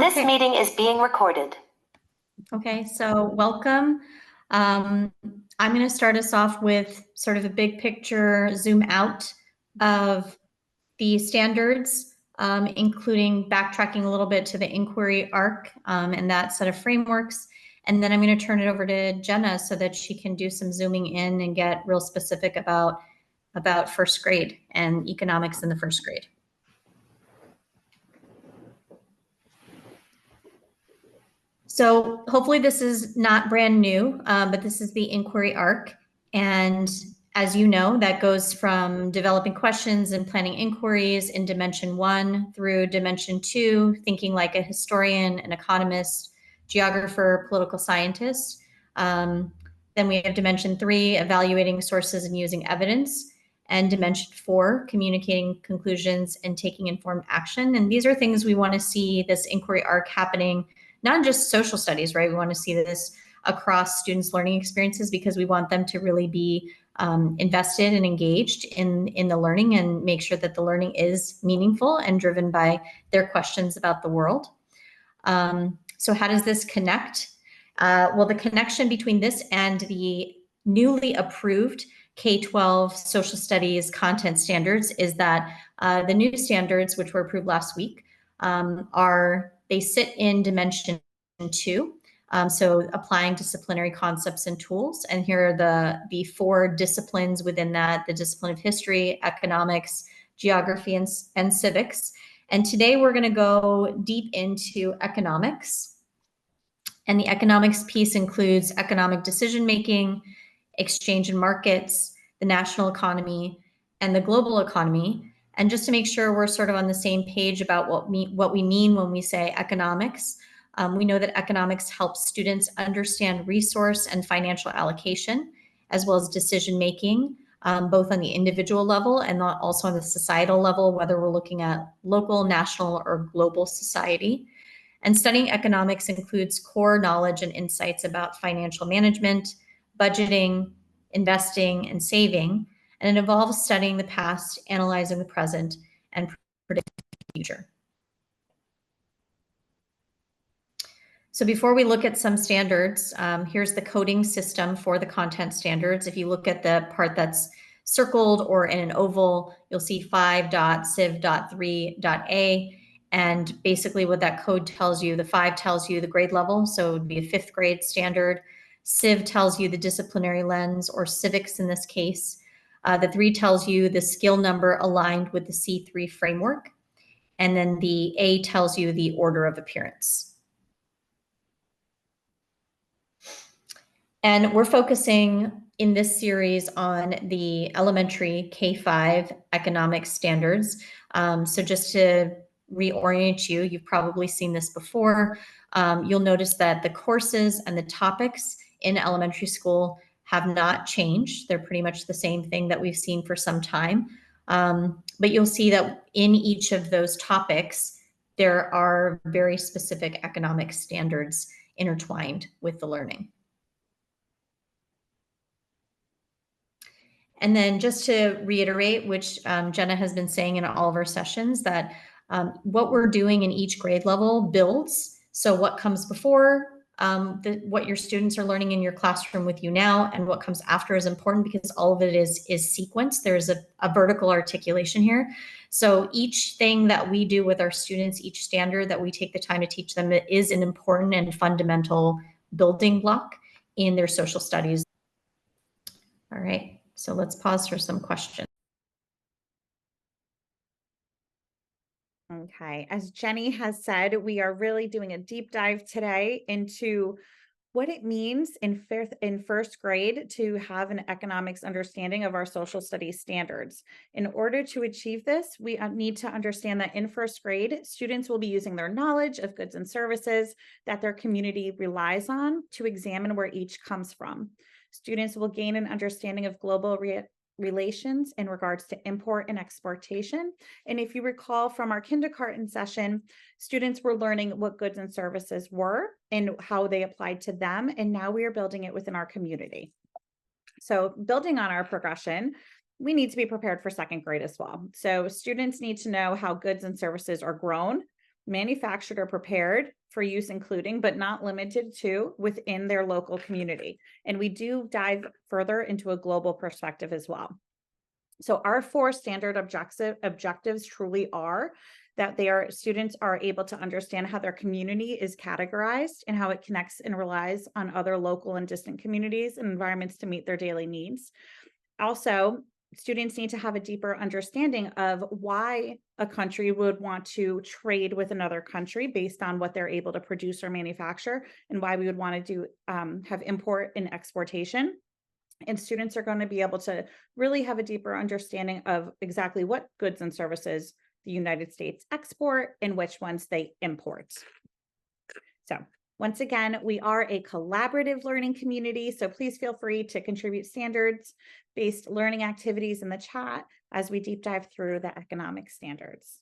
This Okay. meeting is being recorded. Okay, so welcome. I'm going to start us off with sort of a big picture zoom out of the standards, including backtracking a little bit to the inquiry arc and that set of frameworks. And then I'm going to turn it over to Jenna so that she can do some zooming in and get real specific about first grade and economics in the first grade. So hopefully this is not brand new, but this is the inquiry arc. And as you know, that goes from developing questions and planning inquiries in dimension 1 through dimension 2, thinking like a historian, an economist, geographer, political scientist. Then we have dimension 3, evaluating sources and using evidence. And dimension 4, communicating conclusions and taking informed action. And these are things we want to see this inquiry arc happening, not just social studies, right? We want to see this across students' learning experiences because we want them to really be invested and engaged in the learning and make sure that the learning is meaningful and driven by their questions about the world. So how does this connect? Well, the connection between this and the newly approved K-12 social studies content standards is that the new standards, which were approved last week, they sit in dimension 2. So applying disciplinary concepts and tools. And here are the 4 disciplines within that: the discipline of history, economics, geography, and civics. And today we're going to go deep into economics. And the economics piece includes economic decision-making, exchange and markets, the national economy, and the global economy. And just to make sure we're sort of on the same page about what we mean when we say economics, we know that economics helps students understand resource and financial allocation, as well as decision-making, both on the individual level and also on the societal level, whether we're looking at local, national, or global society. And studying economics includes core knowledge and insights about financial management, budgeting, investing, and saving. And it involves studying the past, analyzing the present, and predicting the future. So before we look at some standards, here's the coding system for the content standards. If you look at the part that's circled or in an oval, you'll see 5.civ.3.a. And basically what that code tells you, the 5 tells you the grade level, so it would be a 5th grade standard. Civ tells you the disciplinary lens, or civics in this case. The 3 tells you the skill number aligned with the C3 framework. And then the A tells you the order of appearance. And we're focusing in this series on the elementary K-5 economics standards. So just to reorient you, you've probably seen this before. You'll notice that the courses and the topics in elementary school have not changed. They're pretty much the same thing that we've seen for some time. But you'll see that in each of those topics, there are very specific economic standards intertwined with the learning. And then just to reiterate, which Jenna has been saying in all of our sessions, that what we're doing in each grade level builds. So what comes before, what your students are learning in your classroom with you now, and what comes after is important because all of it is sequenced. There's a vertical articulation here. So each thing that we do with our students, each standard that we take the time to teach them, is an important and fundamental building block in their social studies. All right, so let's pause for some questions. Okay, as Jenny has said, we are really doing a deep dive today into what it means in first grade to have an economics understanding of our social studies standards. In order to achieve this, we need to understand that in first grade, students will be using their knowledge of goods and services that their community relies on to examine where each comes from. Students will gain an understanding of global relations in regards to import and exportation. And if you recall from our kindergarten session, students were learning what goods and services were and how they applied to them. And now we are building it within our community. So building on our progression, we need to be prepared for second grade as well. So students need to know how goods and services are grown, manufactured or prepared for use, including but not limited to within their local community. And we do dive further into a global perspective as well. So our 4 standard objectives truly are that students are able to understand how their community is categorized and how it connects and relies on other local and distant communities and environments to meet their daily needs. Also, students need to have a deeper understanding of why a country would want to trade with another country based on what they're able to produce or manufacture, and why we would want to have import and exportation. And students are going to be able to really have a deeper understanding of exactly what goods and services the United States export and which ones they import. So once again, we are a collaborative learning community, so please feel free to contribute standards-based learning activities in the chat as we deep dive through the economic standards.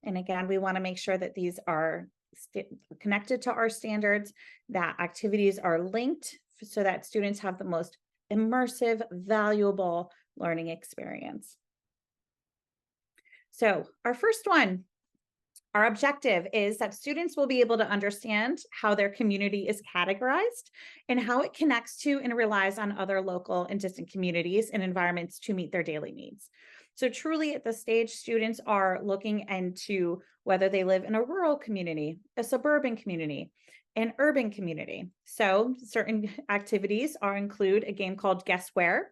And again, we want to make sure that these are connected to our standards, that activities are linked so that students have the most immersive, valuable learning experience. So our first one, our objective is that students will be able to understand how their community is categorized and how it connects to and relies on other local and distant communities and environments to meet their daily needs. So truly at this stage, students are looking into whether they live in a rural community, a suburban community, an urban community. So certain activities include a game called Guess Where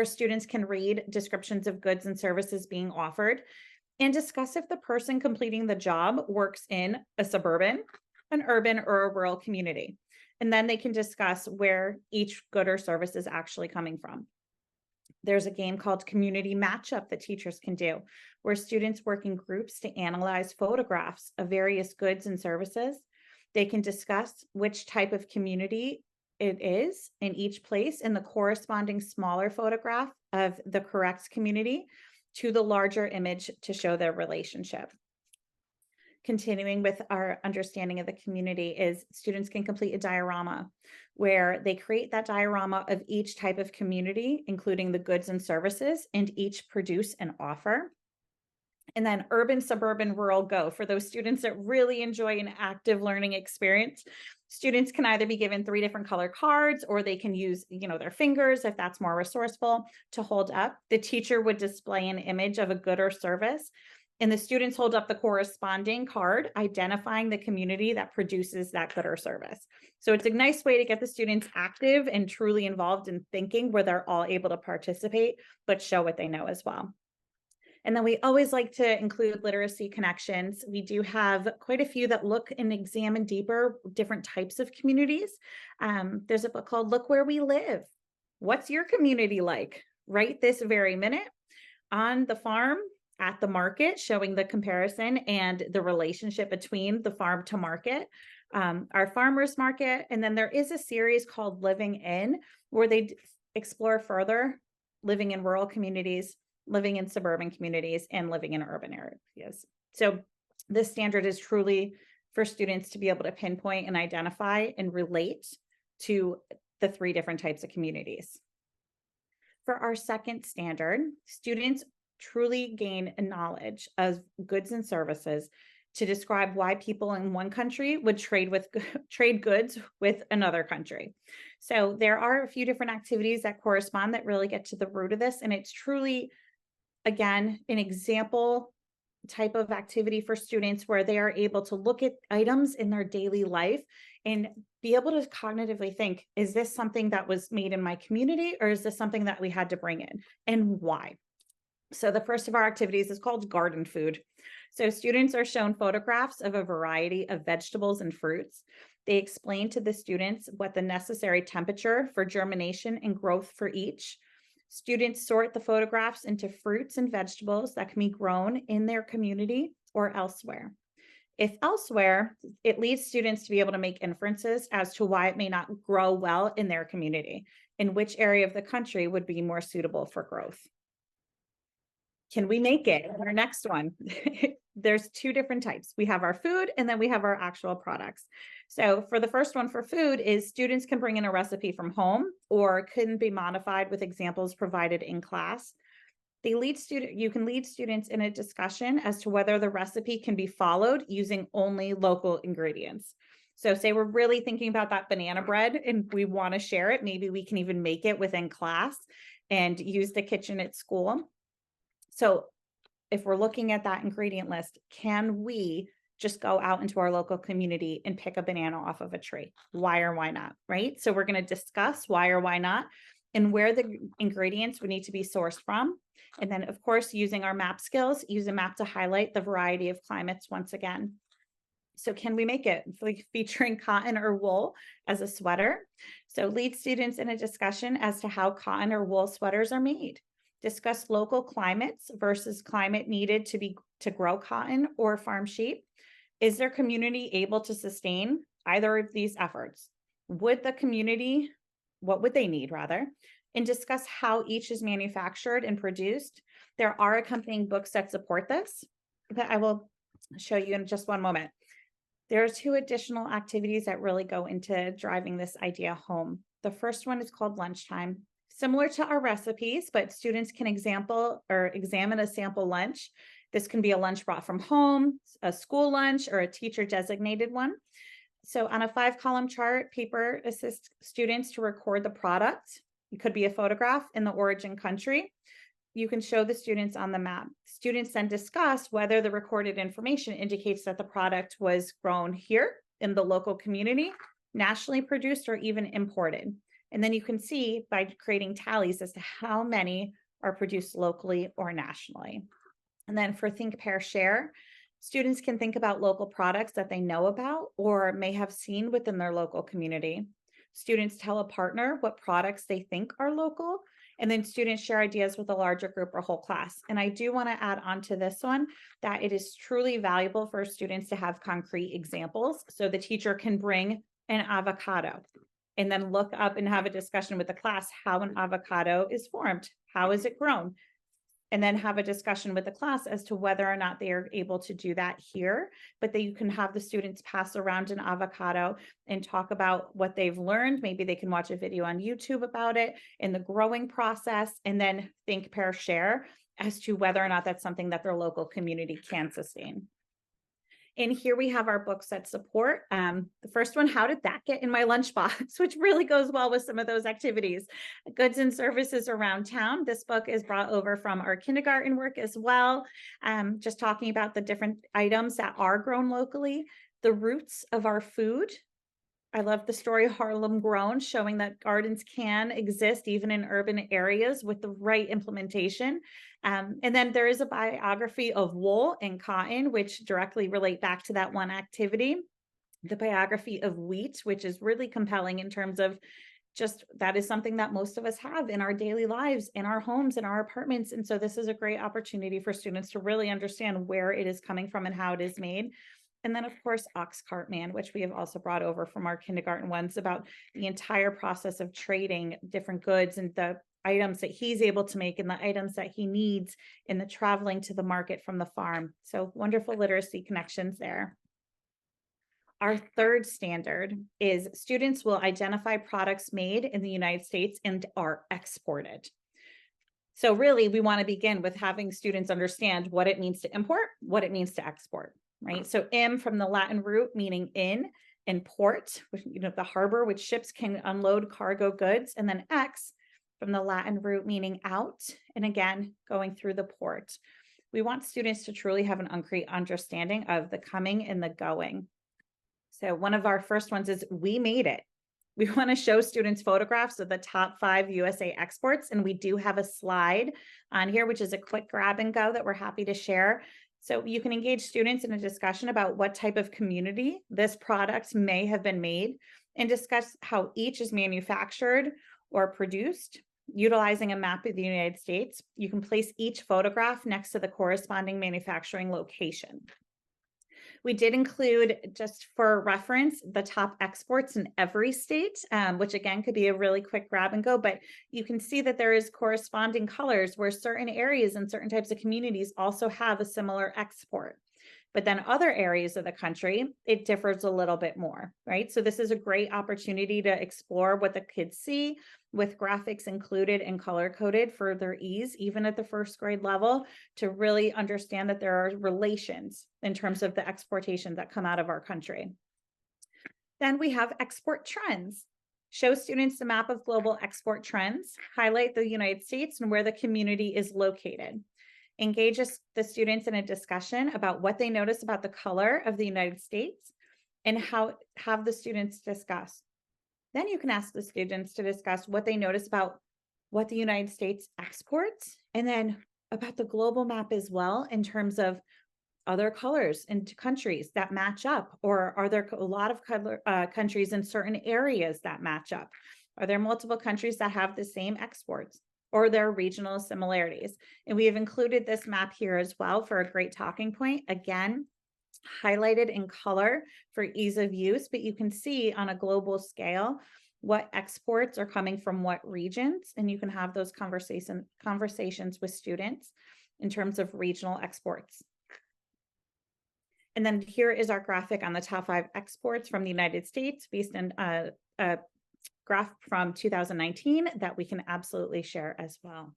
students can read descriptions of goods and services being offered and discuss if the person completing the job works in a suburban, an urban, or a rural community. And then they can discuss where each good or service is actually coming from. There's a game called Community Matchup that teachers can do, where students work in groups to analyze photographs of various goods and services. They can discuss which type of community it is in each place and the corresponding smaller photograph of the correct community to the larger image to show their relationship. Continuing with our understanding of the community is students can complete a diorama where they create that diorama of each type of community, including the goods and services, and each produce and offer. And then urban, suburban, rural, go. For those students that really enjoy an active learning experience, students can either be given 3 different color cards, or they can use, their fingers if that's more resourceful to hold up. The teacher would display an image of a good or service, and the students hold up the corresponding card, identifying the community that produces that good or service. So it's a nice way to get the students active and truly involved in thinking, where they're all able to participate, but show what they know as well. And then we always like to include literacy connections. We do have quite a few that look and examine deeper different types of communities. There's a book called Look Where We Live. What's your community like right this very minute? On the farm, at the market, showing the comparison and the relationship between the farm to market, our farmers market. And then there is a series called Living In, where they explore further living in rural communities, living in suburban communities, and living in urban areas. So this standard is truly for students to be able to pinpoint and identify and relate to the 3 different types of communities. For our second standard, students truly gain a knowledge of goods and services to describe why people in one country would trade goods with another country. So there are a few different activities that correspond that really get to the root of this, and it's truly, again, an example type of activity for students where they are able to look at items in their daily life and be able to cognitively think, is this something that was made in my community, or is this something that we had to bring in, and why? So the first of our activities is called Garden Food. So students are shown photographs of a variety of vegetables and fruits. They explain to the students what the necessary temperature for germination and growth for each. Students sort the photographs into fruits and vegetables that can be grown in their community or elsewhere. If elsewhere, it leads students to be able to make inferences as to why it may not grow well in their community, and which area of the country would be more suitable for growth. Can we make it? Our next one. There's 2 different types. We have our food, and then we have our actual products. So for the first one, for food, is students can bring in a recipe from home, or can be modified with examples provided in class. You can lead students in a discussion as to whether the recipe can be followed using only local ingredients. So say we're really thinking about that banana bread and we want to share it. Maybe we can even make it within class and use the kitchen at school. So if we're looking at that ingredient list, can we just go out into our local community and pick a banana off of a tree? Why or why not, right? So we're going to discuss why or why not and where the ingredients would need to be sourced from. And then, of course, using our map skills, use a map to highlight the variety of climates once again. So can we make it featuring cotton or wool as a sweater? So lead students in a discussion as to how cotton or wool sweaters are made. Discuss local climates versus climate needed to grow cotton or farm sheep. Is their community able to sustain either of these efforts? What would they need rather? And discuss how each is manufactured and produced. There are accompanying books that support this that I will show you in just one moment. There are two additional activities that really go into driving this idea home. The first one is called lunchtime. Similar to our recipes, but students can examine a sample lunch. This can be a lunch brought from home, a school lunch, or a teacher designated one. So on a 5-column chart, paper assists students to record the product. It could be a photograph in the origin country. You can show the students on the map. Students then discuss whether the recorded information indicates that the product was grown here in the local community, nationally produced, or even imported. And then you can see by creating tallies as to how many are produced locally or nationally. And then for Think, Pair, Share, students can think about local products that they know about or may have seen within their local community. Students tell a partner what products they think are local, and then students share ideas with a larger group or whole class. And I do want to add on to this one that it is truly valuable for students to have concrete examples. So the teacher can bring an avocado and then look up and have a discussion with the class how an avocado is formed, how is it grown, and then have a discussion with the class as to whether or not they are able to do that here, but that you can have the students pass around an avocado and talk about what they've learned. Maybe they can watch a video on YouTube about it in the growing process, and then think, pair, share as to whether or not that's something that their local community can sustain. And here we have our books that support. The first one, How Did That Get in My Lunchbox, which really goes well with some of those activities. Goods and Services Around Town. This book is brought over from our kindergarten work as well. Just talking about the different items that are grown locally, the roots of our food. I love the story Harlem Grown, showing that gardens can exist even in urban areas with the right implementation. And then there is a biography of wool and cotton, which directly relate back to that one activity. The biography of wheat, which is really compelling in terms of just that is something that most of us have in our daily lives, in our homes, in our apartments. And so this is a great opportunity for students to really understand where it is coming from and how it is made. And then, of course, Ox Cart Man, which we have also brought over from our kindergarten ones, about the entire process of trading different goods and the items that he's able to make and the items that he needs in the traveling to the market from the farm. So wonderful literacy connections there. Our third standard is students will identify products made in the United States and are exported. So really, we want to begin with having students understand what it means to import, what it means to export. Right. So M from the Latin root meaning in, and port, which, the harbor, which ships can unload cargo goods, and then X from the Latin root meaning out, and again, going through the port. We want students to truly have an concrete understanding of the coming and the going. So one of our first ones is we made it. We want to show students photographs of the top 5 USA exports, and we do have a slide on here, which is a quick grab and go that we're happy to share. So you can engage students in a discussion about what type of community this product may have been made and discuss how each is manufactured or produced. Utilizing a map of the United States, you can place each photograph next to the corresponding manufacturing location. We did include, just for reference, the top exports in every state, which again could be a really quick grab and go, but you can see that there is corresponding colors where certain areas and certain types of communities also have a similar export. But then other areas of the country, it differs a little bit more, right? So this is a great opportunity to explore what the kids see with graphics included and color coded for their ease, even at the first grade level, to really understand that there are relations in terms of the exportation that come out of our country. Then we have export trends. Show students the map of global export trends, highlight the United States and where the community is located. Engage the students in a discussion about what they notice about the color of the United States and have the students discuss. Then you can ask the students to discuss what they notice about what the United States exports, and then about the global map as well in terms of other colors in countries that match up, or are there a lot of countries in certain areas that match up? Are there multiple countries that have the same exports, or there are regional similarities? And we have included this map here as well for a great talking point. Again, highlighted in color for ease of use, but you can see on a global scale what exports are coming from what regions, and you can have those conversations with students in terms of regional exports. And then here is our graphic on the top 5 exports from the United States based on a graph from 2019 that we can absolutely share as well.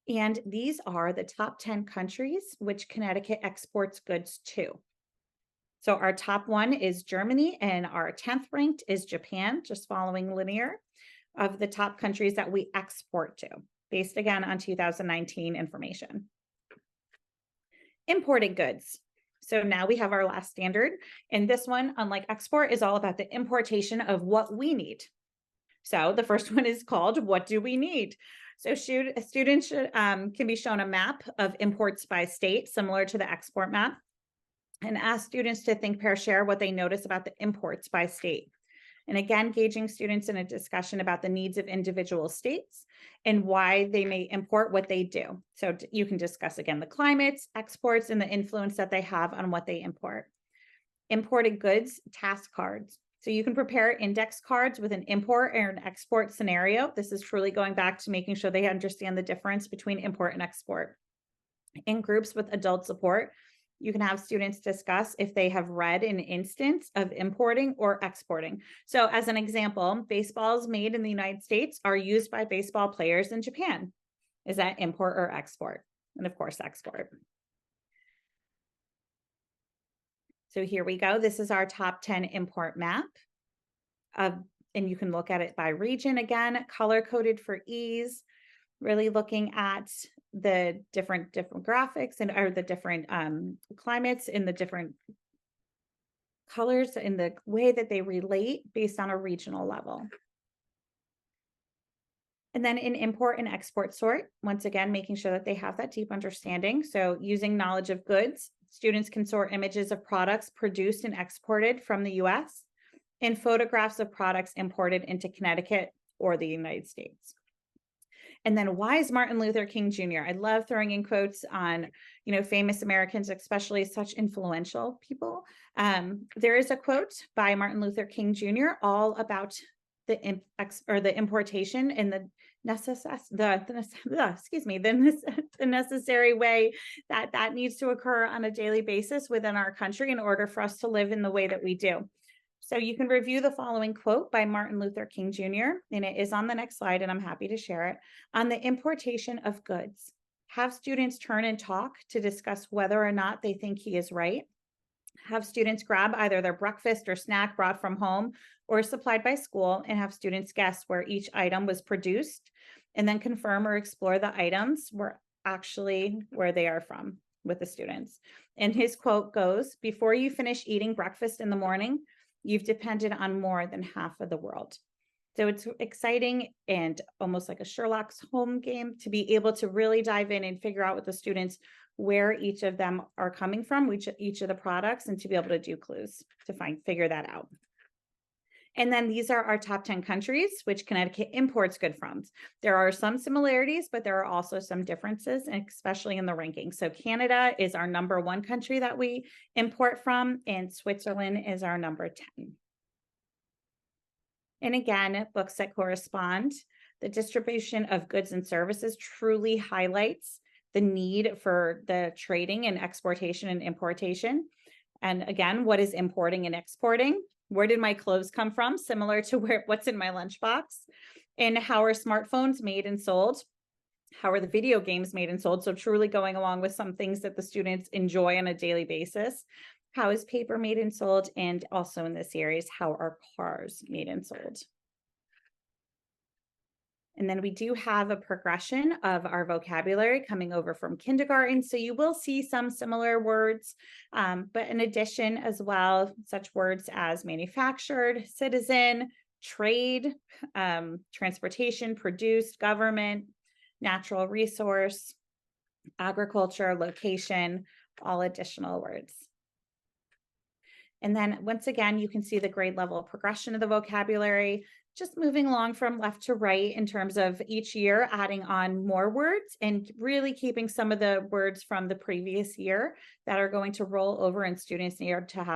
And these are the top 10 countries which Connecticut exports goods to. So our top 1 is Germany, and our 10th ranked is Japan, just following linear of the top countries that we export to, based again on 2019 information. Imported goods. So now we have our last standard, and this one, unlike export, is all about the importation of what we need. So the first one is called, what do we need? So students can be shown a map of imports by state, similar to the export map, and ask students to think, pair, share what they notice about the imports by state. And again, engaging students in a discussion about the needs of individual states and why they may import what they do. So you can discuss again the climates, exports, and the influence that they have on what they import. Imported goods, task cards. So you can prepare index cards with an import or an export scenario. This is truly going back to making sure they understand the difference between import and export. In groups with adult support, you can have students discuss if they have read an instance of importing or exporting. So as an example, baseballs made in the United States are used by baseball players in Japan. Is that import or export? And of course, export. So here we go. This is our top 10 import map. And you can look at it by region again, color coded for ease, really looking at the different graphics and or the different climates in the different colors in the way that they relate based on a regional level. And then in import and export sort, once again, making sure that they have that deep understanding. So using knowledge of goods, students can sort images of products produced and exported from the US and photographs of products imported into Connecticut or the United States. And then why is Martin Luther King Jr.? I love throwing in quotes on, famous Americans, especially such influential people. There is a quote by Martin Luther King Jr. all about the importation and the necessary way that needs to occur on a daily basis within our country in order for us to live in the way that we do. So you can review the following quote by Martin Luther King Jr., and it is on the next slide, and I'm happy to share it. On the importation of goods, have students turn and talk to discuss whether or not they think he is right. Have students grab either their breakfast or snack brought from home or supplied by school, and have students guess where each item was produced, and then confirm or explore the items were actually where they are from with the students. And his quote goes, "Before you finish eating breakfast in the morning, you've depended on more than half of the world." So it's exciting and almost like a Sherlock's Holmes game to be able to really dive in and figure out with the students where each of them are coming from, each of the products, and to be able to do clues to figure that out. And then these are our top 10 countries which Connecticut imports goods from. There are some similarities, but there are also some differences, especially in the ranking. So Canada is our number 1 country that we import from, and Switzerland is our number 10. And again, books that correspond. The distribution of goods and services truly highlights the need for the trading and exportation and importation. And again, what is importing and exporting? Where did my clothes come from? Similar to what's in my lunchbox. And how are smartphones made and sold? How are the video games made and sold? So truly going along with some things that the students enjoy on a daily basis. How is paper made and sold? And also in this series, how are cars made and sold? And then we do have a progression of our vocabulary coming over from kindergarten. So you will see some similar words, but in addition as well, such words as manufactured, citizen, trade, transportation, produced, government, natural resource, agriculture, location, all additional words. And then once again, you can see the grade level progression of the vocabulary, just moving along from left to right in terms of each year adding on more words and really keeping some of the words from the previous year that are going to roll over and students need to have